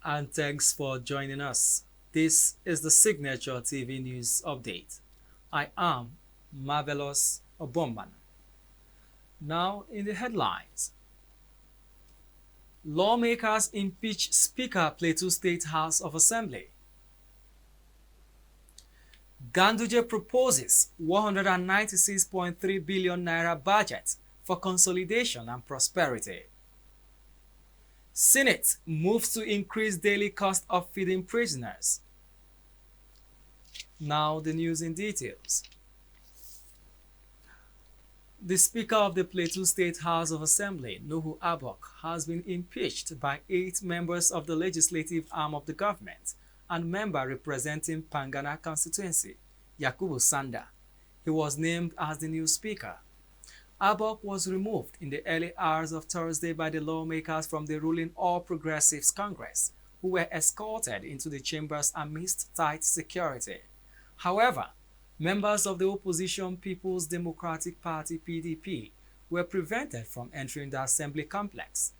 and thanks for joining us. This is the Signature TV News Update. I am Marvelous Obomban. Now, in the headlines, lawmakers impeach Speaker Plateau State House of Assembly. Ganduje proposes 196.3 billion naira budget for consolidation and prosperity. Senate moves to increase daily cost of feeding prisoners. Now the news in details. The Speaker of the Plateau State House of Assembly, Nuhu Abok, has been impeached by 8 members of the legislative arm of the government and member representing Pangana constituency, Yakubu Sanda. He was named as the new Speaker. Abok was removed in the early hours of Thursday by the lawmakers from the ruling All Progressives Congress, who were escorted into the chambers amidst tight security. However, members of the opposition People's Democratic Party (PDP) were prevented from entering the assembly complex.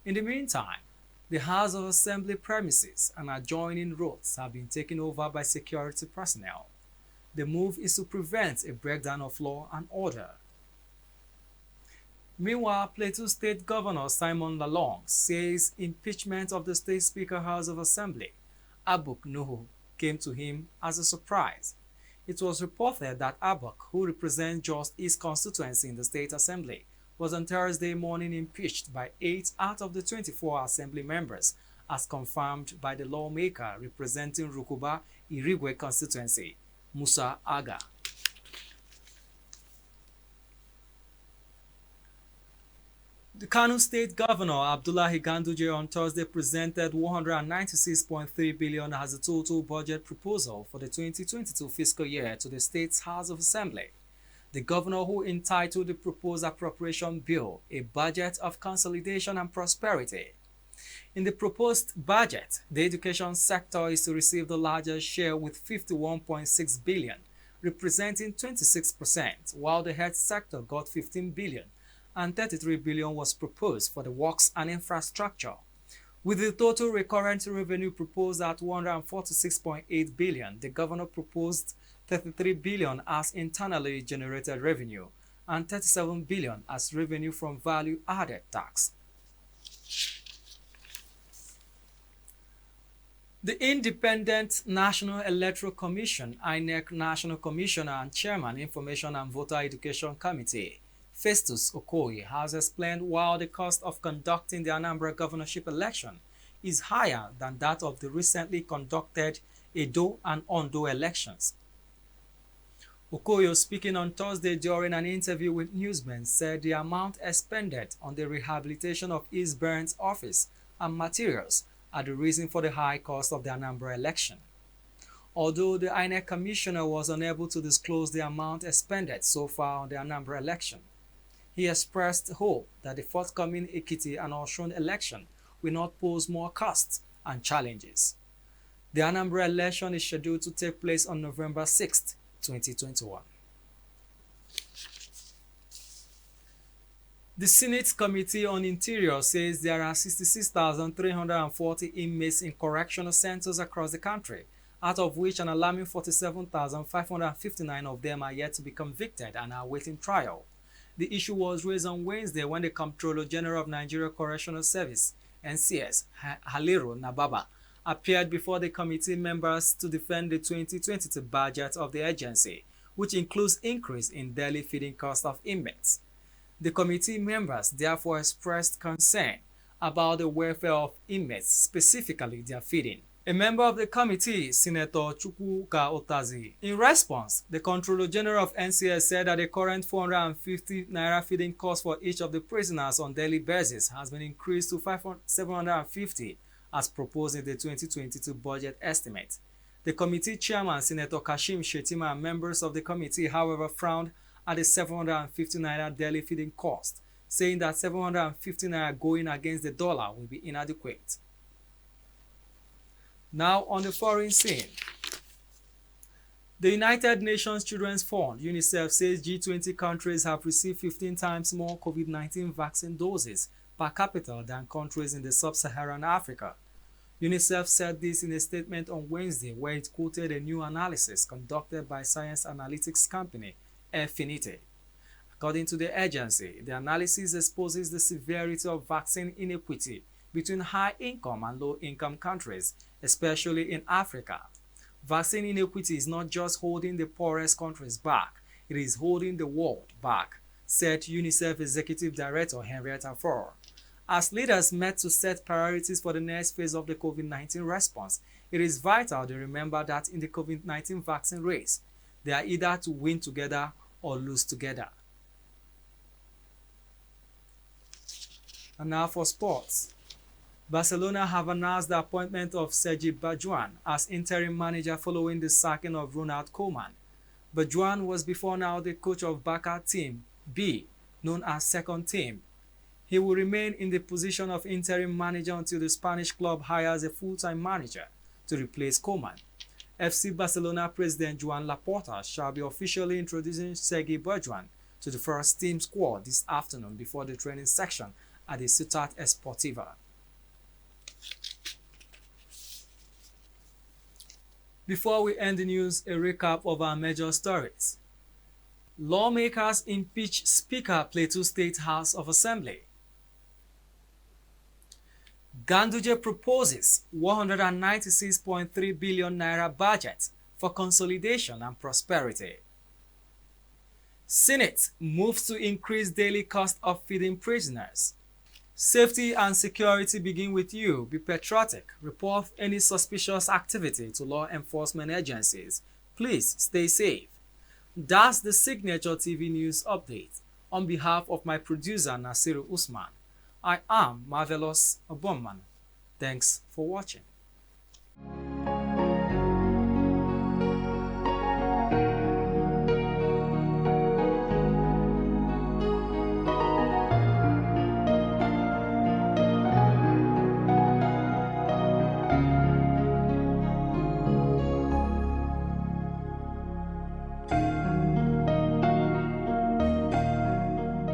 In the meantime, the House of Assembly premises and adjoining roads have been taken over by security personnel. The move is to prevent a breakdown of law and order. Meanwhile, Plateau State Governor Simon Lalong says impeachment of the State Speaker House of Assembly, Abok Nuhu, came to him as a surprise. It was reported that Abok, who represents Jos East constituency in the State Assembly, was on Thursday morning impeached by 8 out of the 24 Assembly members, as confirmed by the lawmaker representing Rukuba Irigwe constituency, Musa Aga. The Kano State Governor Abdullahi Ganduje on Thursday presented 196.3 billion as a total budget proposal for the 2022 fiscal year to the state's House of Assembly. The governor, who entitled the proposed appropriation bill a budget of consolidation and prosperity. In the proposed budget, the education sector is to receive the largest share with 51.6 billion, representing 26%, while the health sector got 15 billion. And 33 billion was proposed for the works and infrastructure. With the total recurrent revenue proposed at 146.8 billion, the governor proposed 33 billion as internally generated revenue and 37 billion as revenue from value-added tax. The Independent National Electoral Commission, INEC National Commissioner and Chairman, Information and Voter Education Committee, Festus Okoye, has explained why the cost of conducting the Anambra governorship election is higher than that of the recently conducted Edo and Ondo elections. Okoye, speaking on Thursday during an interview with newsmen, said the amount expended on the rehabilitation of East Burns office and materials are the reason for the high cost of the Anambra election. Although the INEC commissioner was unable to disclose the amount expended so far on the Anambra election, he expressed hope that the forthcoming Ekiti and Osun election will not pose more costs and challenges. The Anambra election is scheduled to take place on November 6, 2021. The Senate Committee on Interior says there are 66,340 inmates in correctional centers across the country, out of which an alarming 47,559 of them are yet to be convicted and are awaiting trial. The issue was raised on Wednesday when the Comptroller General of Nigeria Correctional Service, NCS, Haliru Nababa, appeared before the committee members to defend the 2022 budget of the agency, which includes increase in daily feeding costs of inmates. The committee members therefore expressed concern about the welfare of inmates, specifically their feeding. A member of the committee, Senator Chukwuka Otazi, in response, the Comptroller General of NCS said that the current 450 naira feeding cost for each of the prisoners on daily basis has been increased to 750 as proposed in the 2022 budget estimate. The committee chairman, Senator Kashim Shettima, and members of the committee, however, frowned at the 750 naira daily feeding cost, saying that 750 naira going against the dollar will be inadequate. Now on the foreign scene. The United Nations Children's Fund, UNICEF, says G20 countries have received 15 times more COVID-19 vaccine doses per capita than countries in the sub-Saharan Africa. UNICEF said this in a statement on Wednesday, where it quoted a new analysis conducted by science analytics company Affinity. According to the agency, the analysis exposes the severity of vaccine inequity between high-income and low-income countries, especially in Africa. Vaccine inequity is not just holding the poorest countries back, it is holding the world back, said UNICEF Executive Director Henrietta Fore. As leaders met to set priorities for the next phase of the COVID-19 response, it is vital to remember that in the COVID-19 vaccine race, they are either to win together or lose together. And now for sports. Barcelona have announced the appointment of Sergi Barjuan as interim manager following the sacking of Ronald Koeman. Barjuan was before now the coach of Barca Team B, known as Second Team. He will remain in the position of interim manager until the Spanish club hires a full-time manager to replace Koeman. FC Barcelona president Joan Laporta shall be officially introducing Sergi Barjuan to the first team squad this afternoon before the training section at the Ciutat Esportiva. Before we end the news, a recap of our major stories. Lawmakers impeach Speaker Plateau State House of Assembly. Ganduje proposes 196.3 billion naira budget for consolidation and prosperity. Senate moves to increase daily cost of feeding prisoners. Safety and security begin with you. Be patriotic. Report any suspicious activity to law enforcement agencies. Please stay safe. That's the Signature TV News Update. On behalf of my producer Nasiru Usman, I am Marvelous Obomman. Thanks for watching.